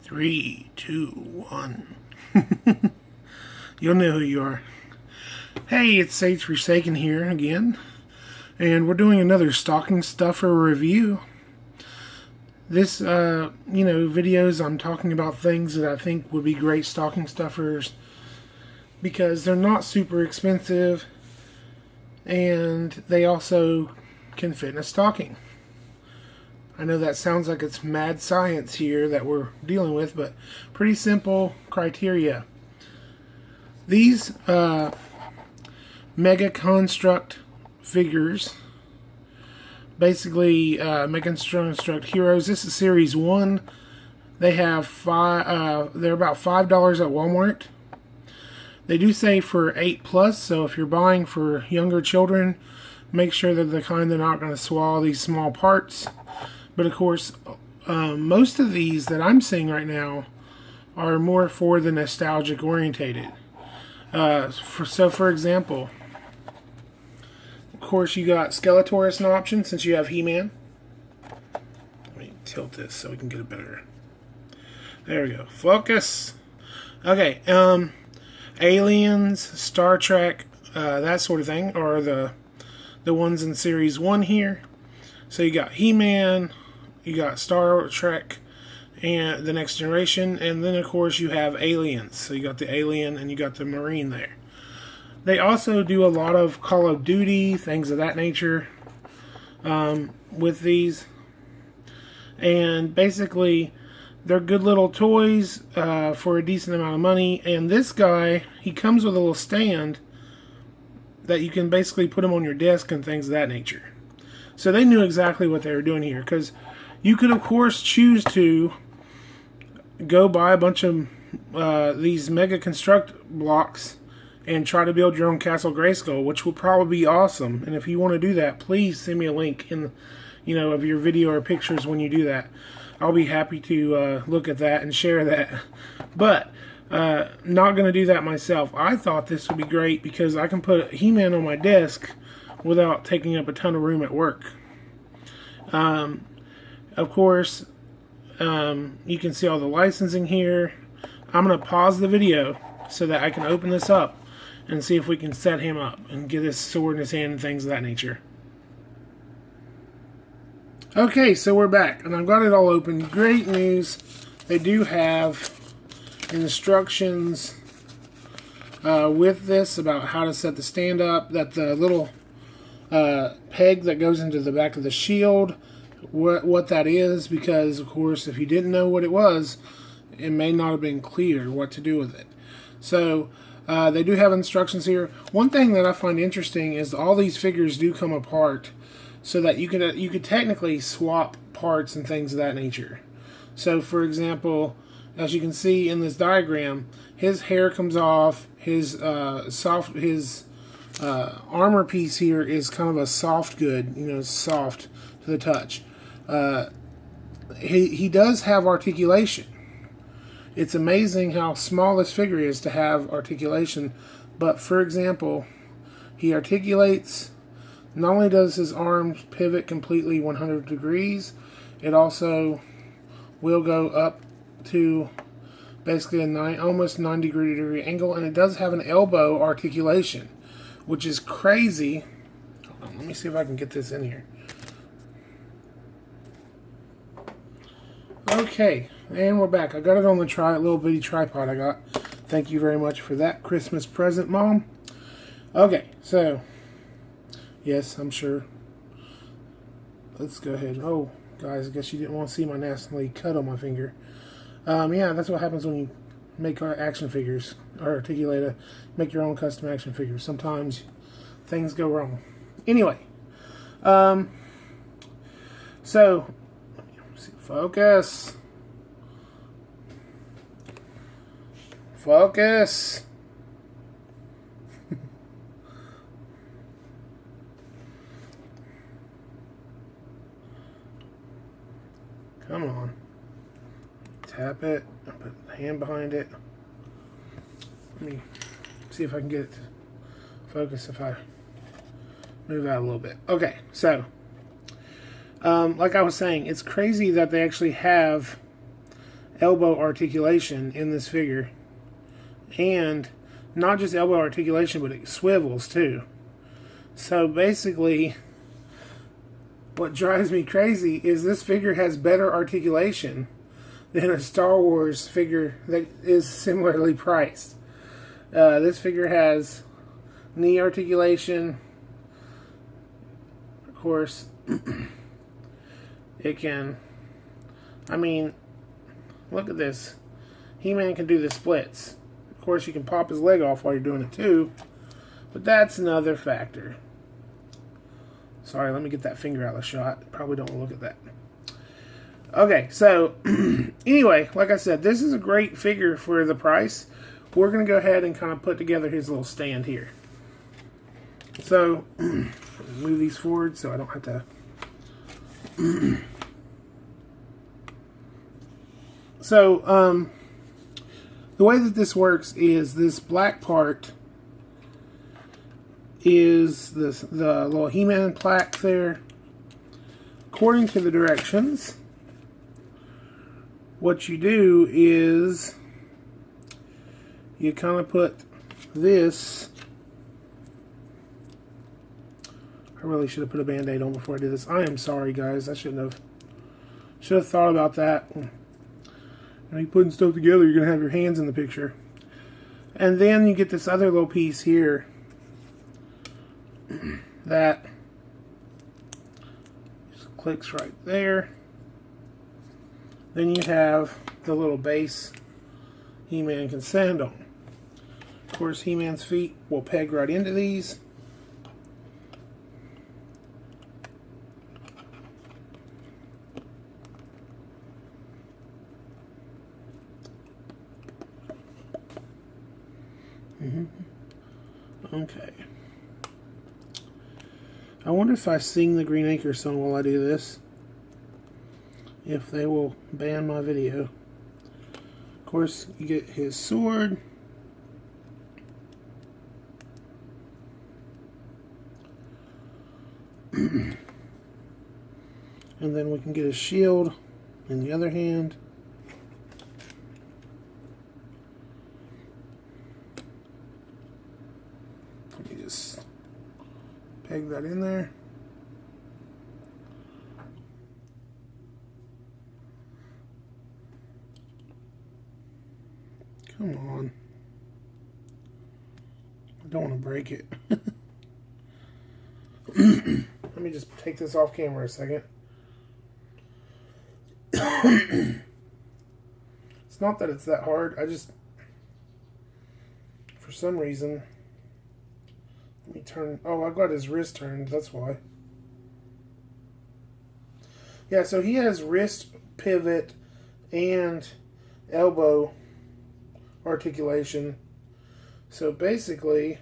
3, 2, 1. You'll know who you are. Hey, it's Sage Forsaken here again, and we're doing another stocking stuffer review. This, videos I'm talking about things that I think would be great stocking stuffers because they're not super expensive and they also can fit in a stocking. I know that sounds like it's mad science here that we're dealing with, but pretty simple criteria. These Mega Construx figures, basically Mega Construx Heroes. This is Series 1. They have they're about $5 at Walmart. They do say for 8+, so if you're buying for younger children, make sure they're the kind that aren't going to swallow these small parts. But of course, most of these that I'm seeing right now are more for the nostalgic orientated. For example, of course you got Skeletor as an option since you have HeMan. Let me tilt this so we can get it better. There we go. Focus. Okay. Aliens, Star Trek, that sort of thing are the ones in Series 1 here. So you got HeMan, you got Star Trek, and the Next Generation, and then of course you have aliens. So you got the alien and you got the marine there. They also do a lot of Call of Duty, things of that nature, with these. And basically, they're good little toys for a decent amount of money. And this guy, he comes with a little stand that you can basically put him on your desk and things of that nature. So they knew exactly what they were doing here, because you could, of course, choose to go buy a bunch of these Mega Construx blocks and try to build your own Castle Grayskull, which will probably be awesome. And if you want to do that, please send me a link in, of your video or pictures when you do that. I'll be happy to look at that and share that. But not going to do that myself. I thought this would be great because I can put HeMan on my desk without taking up a ton of room at work. Of course, you can see all the licensing here. I'm going to pause the video so that I can open this up and see if we can set him up and get his sword in his hand and things of that nature. Okay, so we're back, and I've got it all open. Great news. They do have instructions with this about how to set the stand up, that the little peg that goes into the back of the shield, what that is, because of course if you didn't know what it was, it may not have been clear what to do with it. So they do have instructions here. One thing that I find interesting is all these figures do come apart, so that you could technically swap parts and things of that nature. So for example, as you can see in this diagram, his hair comes off, his armor piece here is kind of a soft good, soft to the touch. He does have articulation. It's amazing how small this figure is to have articulation. But for example, he articulates. Not only does his arms pivot completely 100 degrees, it also will go up to basically almost 90-degree angle, and it does have an elbow articulation, which is crazy. Hold on, let me see if I can get this in here. Okay, and we're back. I got it on the little bitty tripod I got. Thank you very much for that Christmas present, Mom. Okay, so yes, I'm sure. Let's go ahead. Oh, guys, I guess you didn't want to see my nasty cut on my finger. Yeah, that's what happens when you make action figures, or make your own custom action figures. Sometimes things go wrong. Anyway, so focus. Focus. Come on. Tap it. Put the hand behind it. Let me see if I can get it to focus if I move out a little bit. Okay, so like I was saying, it's crazy that they actually have elbow articulation in this figure. And not just elbow articulation, but it swivels too. So basically, what drives me crazy is this figure has better articulation than a Star Wars figure that is similarly priced. This figure has knee articulation. Of course, it can, I mean, look at this. HeMan can do the splits. Of course, you can pop his leg off while you're doing it too, but that's another factor. Sorry, let me get that finger out of the shot. Probably don't look at that. Okay, so anyway, like I said, this is a great figure for the price. We're going to go ahead and kind of put together his little stand here. So, move these forward so I don't have to... So, the way that this works is this black part is the little HeMan plaque there. According to the directions, what you do is you kind of put this. I really should have put a band-aid on before I did this. I am sorry, guys. I should have thought about that. When you're putting stuff together, you're going to have your hands in the picture. And then you get this other little piece here that just clicks right there. Then you have the little base HeMan can stand on. Of course, HeMan's feet will peg right into these. Okay. I wonder if I sing the Green Acre song while I do this, if they will ban my video. Of course, you get his sword. And then we can get his shield in the other hand. Let me just peg that in there. Come on. I don't want to break it. Let me just take this off camera a second. It's not that it's that hard. I just, for some reason, let me turn. Oh, I've got his wrist turned. That's why. Yeah, so he has wrist pivot and elbow articulation. So basically,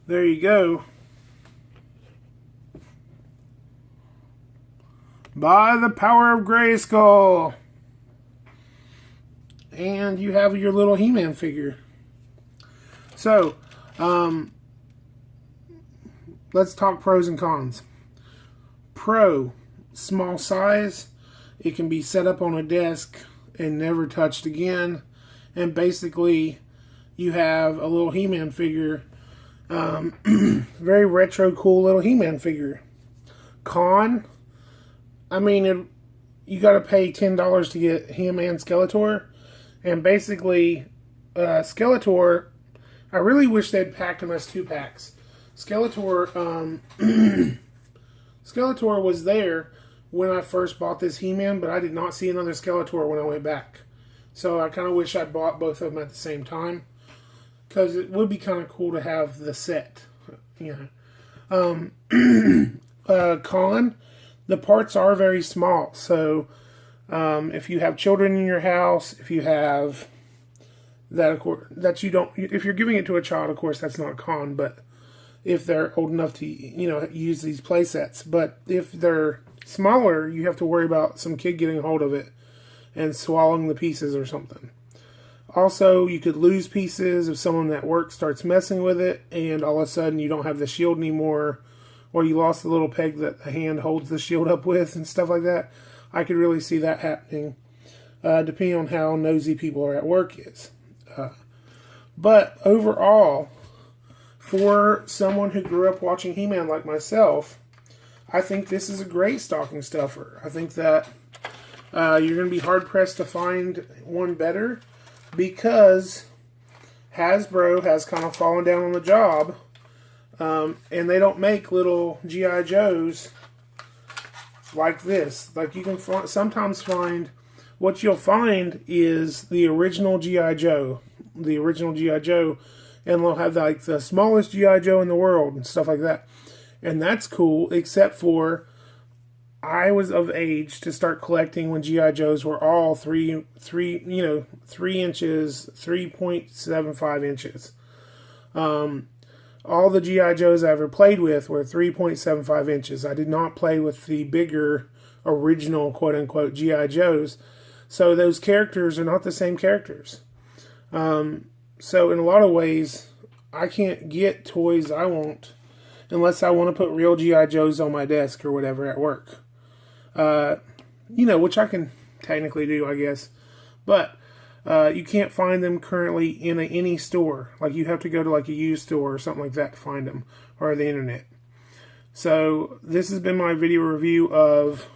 there you go. By the power of Grayskull. And you have your little HeMan figure. So, let's talk pros and cons. Pro, small size. It can be set up on a desk and never touched again. And basically, you have a little HeMan figure. Very retro, cool little HeMan figure. Con, I mean, you got to pay $10 to get HeMan Skeletor. And basically, Skeletor, I really wish they'd packed him as 2 packs. Skeletor, Skeletor was there when I first bought this HeMan, but I did not see another Skeletor when I went back. So I kind of wish I'd bought both of them at the same time, because it would be kind of cool to have the set, you know. Con, the parts are very small, so if you have children in your house, if you have that, of course, that you don't, if you're giving it to a child, of course, that's not a con, but if they're old enough to, you know, use these play sets. But if they're smaller, you have to worry about some kid getting a hold of it and swallowing the pieces or something. Also, you could lose pieces if someone at work starts messing with it, and all of a sudden you don't have the shield anymore, or you lost the little peg that the hand holds the shield up with and stuff like that. I could really see that happening, depending on how nosy people are at work is. But overall, for someone who grew up watching He-Man like myself, I think this is a great stocking stuffer. I think that you're going to be hard-pressed to find one better, because Hasbro has kind of fallen down on the job, and they don't make little G.I. Joes like this. Like, you can sometimes find, what you'll find is the original G.I. Joe. The original G.I. Joe, and they'll have like the smallest G.I. Joe in the world and stuff like that. And that's cool, except for I was of age to start collecting when G.I. Joes were all 3 inches, 3.75 inches. All the G.I. Joes I ever played with were 3.75 inches. I did not play with the bigger, original, quote-unquote, G.I. Joes. So those characters are not the same characters. So in a lot of ways, I can't get toys I want unless I want to put real G.I. Joes on my desk or whatever at work. Which I can technically do, I guess. But you can't find them currently in any store. Like, you have to go to like a used store or something like that to find them, or the internet. So this has been my video review of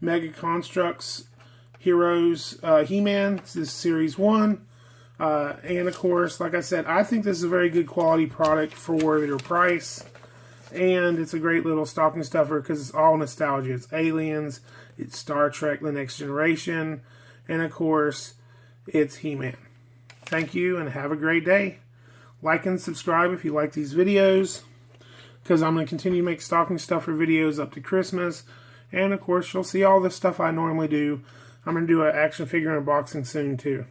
Mega Construx Heroes He-Man. This is Series 1. And of course, like I said, I think this is a very good quality product for their price. And it's a great little stocking stuffer because it's all nostalgia. It's Aliens, it's Star Trek The Next Generation, and of course, it's He-Man. Thank you and have a great day. Like and subscribe if you like these videos, because I'm going to continue to make stocking stuffer videos up to Christmas. And of course, you'll see all the stuff I normally do. I'm going to do an action figure unboxing soon too.